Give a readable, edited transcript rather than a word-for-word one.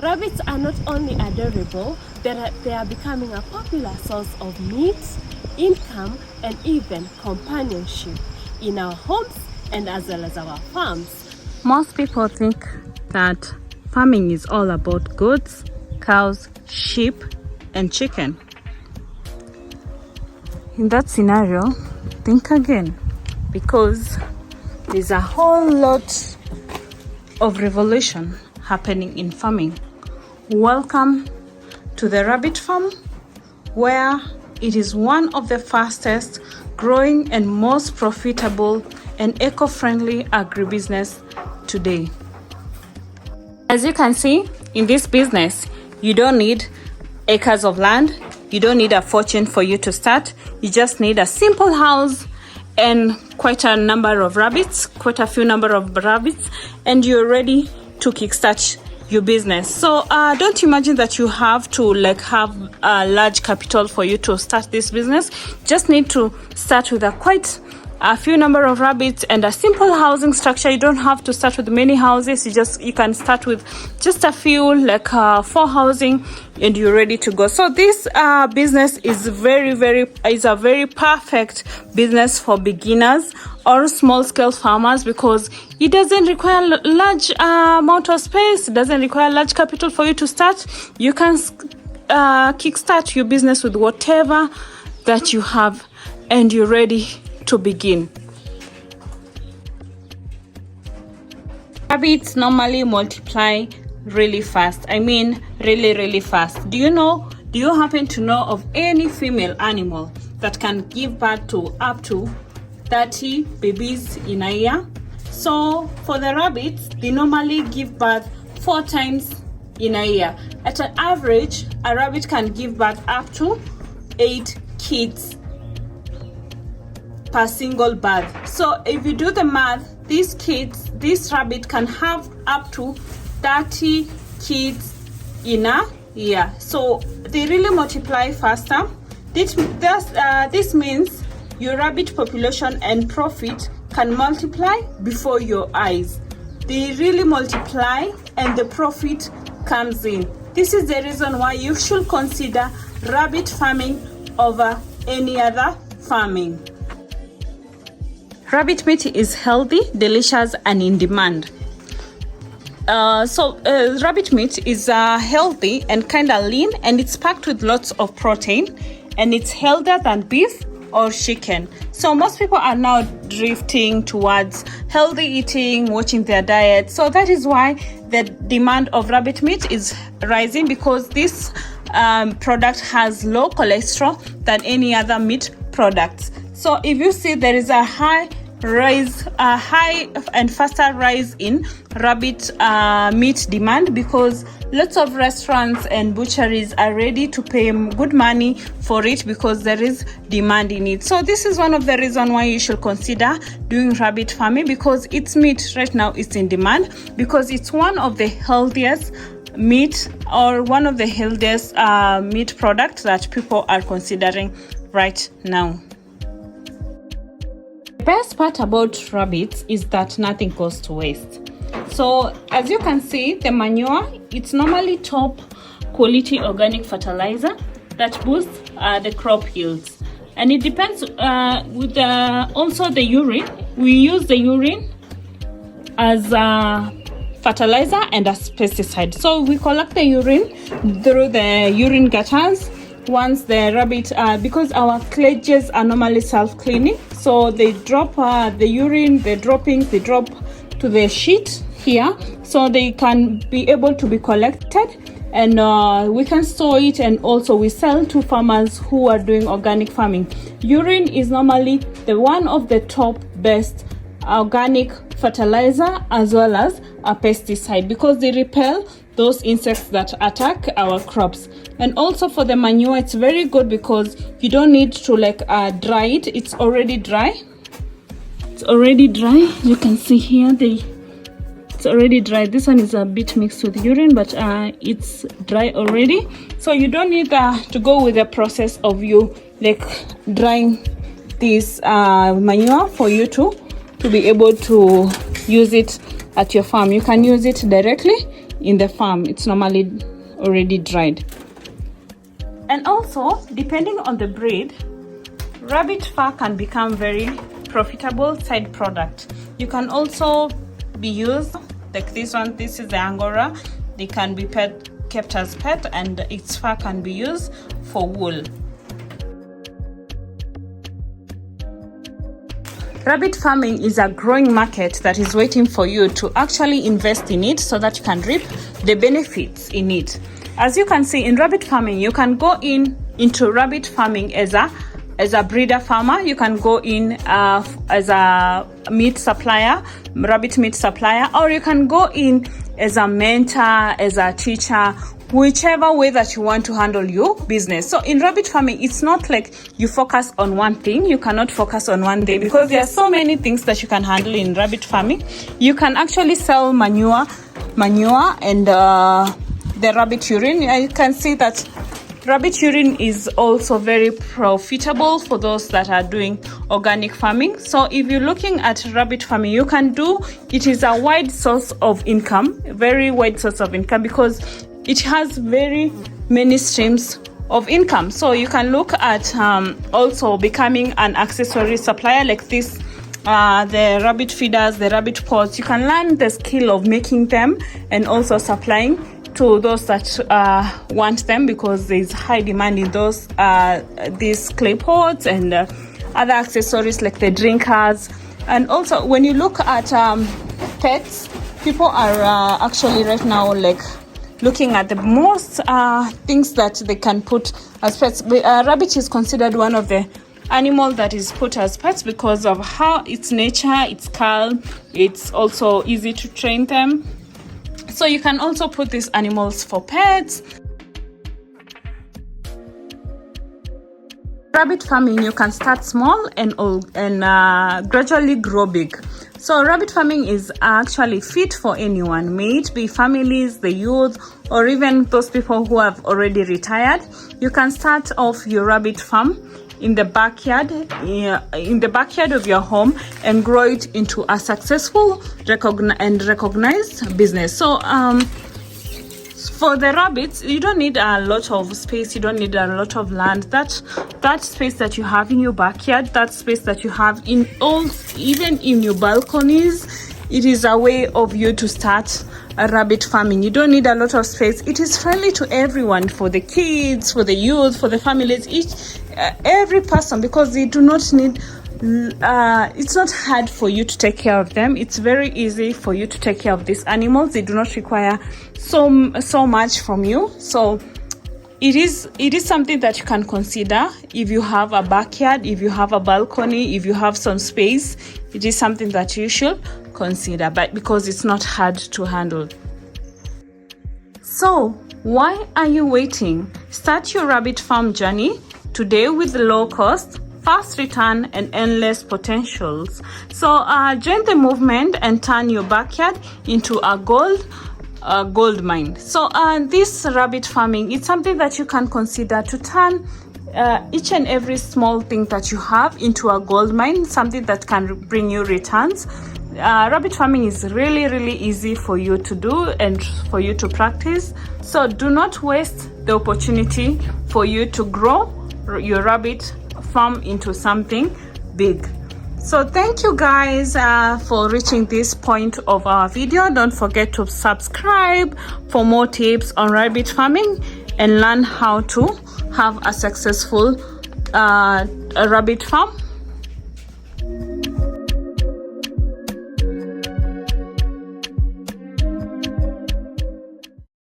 Rabbits are not only adorable, they are becoming a popular source of meat, income, and even companionship in our homes and as well as our farms. Most people think that farming is all about goats, cows, sheep, and chicken. In that scenario, think again, because there's a whole lot of revolution happening in farming. Welcome to the rabbit farm, where it is one of the fastest growing and most profitable and eco-friendly agribusiness today. As you can see, in this business, you don't need acres of land, you don't need a fortune for you to start. You just need a simple house and quite a few number of rabbits, and you're ready to kickstart your business. So don't imagine that you have to have a large capital for you to start this business. Just need to start with quite a few number of rabbits and a simple housing structure. You don't have to start with many houses. You can start with just a few, 4 housing, and you're ready to go. So this business is a very perfect business for beginners or small scale farmers, because it doesn't require large amount of space. It doesn't require large capital for you to start. You can kickstart your business with whatever that you have, and you're ready to begin. Rabbits normally multiply really fast. I mean really fast. Do you happen to know of any female animal that can give birth to up to 30 babies in a year? So for the rabbits, they normally give birth 4 times in a year. At an average, a rabbit can give birth up to 8 kids per single birth. So if you do the math, this rabbit can have up to 30 kids in a year. So they really multiply faster. This means your rabbit population and profit can multiply before your eyes. They really multiply and the profit comes in. This is the reason why you should consider rabbit farming over any other farming. Rabbit meat is healthy, delicious, and in demand. Rabbit meat is healthy and kind of lean, and it's packed with lots of protein, and it's healthier than beef or chicken. So most people are now drifting towards healthy eating, watching their diet. So that is why the demand of rabbit meat is rising, because this product has low cholesterol than any other meat products. So if you see, there is a high and faster rise in rabbit meat demand, because lots of restaurants and butcheries are ready to pay good money for it, because there is demand in it. So this is one of the reasons why you should consider doing rabbit farming, because its meat right now is in demand, because it's one of the healthiest meat, or one of the healthiest meat products that people are considering right now. The best part about rabbits is that nothing goes to waste. So as you can see, the manure, it's normally top quality organic fertilizer that boosts the crop yields, and it depends with also the urine. We use the urine as fertilizer and as pesticide. So we collect the urine through the urine gutters. Once the rabbit, because our cages are normally self-cleaning, so they drop the urine, the droppings, they drop to the sheet here, so they can be able to be collected, and we can store it, and also we sell to farmers who are doing organic farming. Urine is normally the one of the top best organic fertilizer as well as a pesticide, because they repel those insects that attack our crops. And also for the manure, it's very good because you don't need to dry it. It's already dry. You can see here it's already dry. This one is a bit mixed with urine, but it's dry already, so you don't need to go with the process of you drying this manure for you to be able to use it at your farm. You can use it directly in the farm. It's normally already dried. And also, depending on the breed, rabbit fur can become very profitable side product. You can also be used like this one. This is the Angora. They can be kept as pet, and its fur can be used for wool. Rabbit farming is a growing market that is waiting for you to actually invest in it so that you can reap the benefits in it. As you can see, in rabbit farming, you can go into rabbit farming as a breeder farmer. You can go in as a meat supplier, rabbit meat supplier, or you can go in as a mentor, as a teacher, whichever way that you want to handle your business. So in rabbit farming, it's not like you focus on one thing. You cannot focus on one thing because there are so many things that you can handle in rabbit farming. You can actually sell manure and the rabbit urine. You can see that rabbit urine is also very profitable for those that are doing organic farming. So if you're looking at rabbit farming, you can do it. Is a wide source of income, very wide source of income, because it has very many streams of income. So you can look at also becoming an accessory supplier like this, the rabbit feeders, the rabbit pots. You can learn the skill of making them and also supplying to those that want them, because there is high demand in those these clay pots and other accessories like the drinkers. And also when you look at pets, people are actually right now like looking at the most things that they can put as pets. Rabbit is considered one of the animal that is put as pets because of how its nature, it's calm, it's also easy to train them. So you can also put these animals for pets. Rabbit farming, you can start small and gradually grow big. So rabbit farming is actually fit for anyone, may it be families, the youth, or even those people who have already retired. You can start off your rabbit farm in the backyard of your home and grow it into a successful and recognized business. So for the rabbits, you don't need a lot of space, you don't need a lot of land. That space that you have in your backyard, that space that you have even in your balconies, it is a way of you to start a rabbit farming. You don't need a lot of space. It is friendly to everyone, for the kids, for the youth, for the families, every person, because they do not need it's not hard for you to take care of them. It's very easy for you to take care of these animals. They do not require so much from you. So it is something that you can consider if you have a backyard, if you have a balcony, if you have some space. It is something that you should consider, but because it's not hard to handle. So why are you waiting? Start your rabbit farm journey today with low cost, fast return, and endless potentials. So join the movement and turn your backyard into a gold mine. So this rabbit farming, it's something that you can consider to turn each and every small thing that you have into a gold mine, something that can bring you returns. Rabbit farming is really easy for you to do and for you to practice. So do not waste the opportunity for you to grow your rabbit farm into something big. So thank you guys for reaching this point of our video. Don't forget to subscribe for more tips on rabbit farming and learn how to have a successful rabbit farm.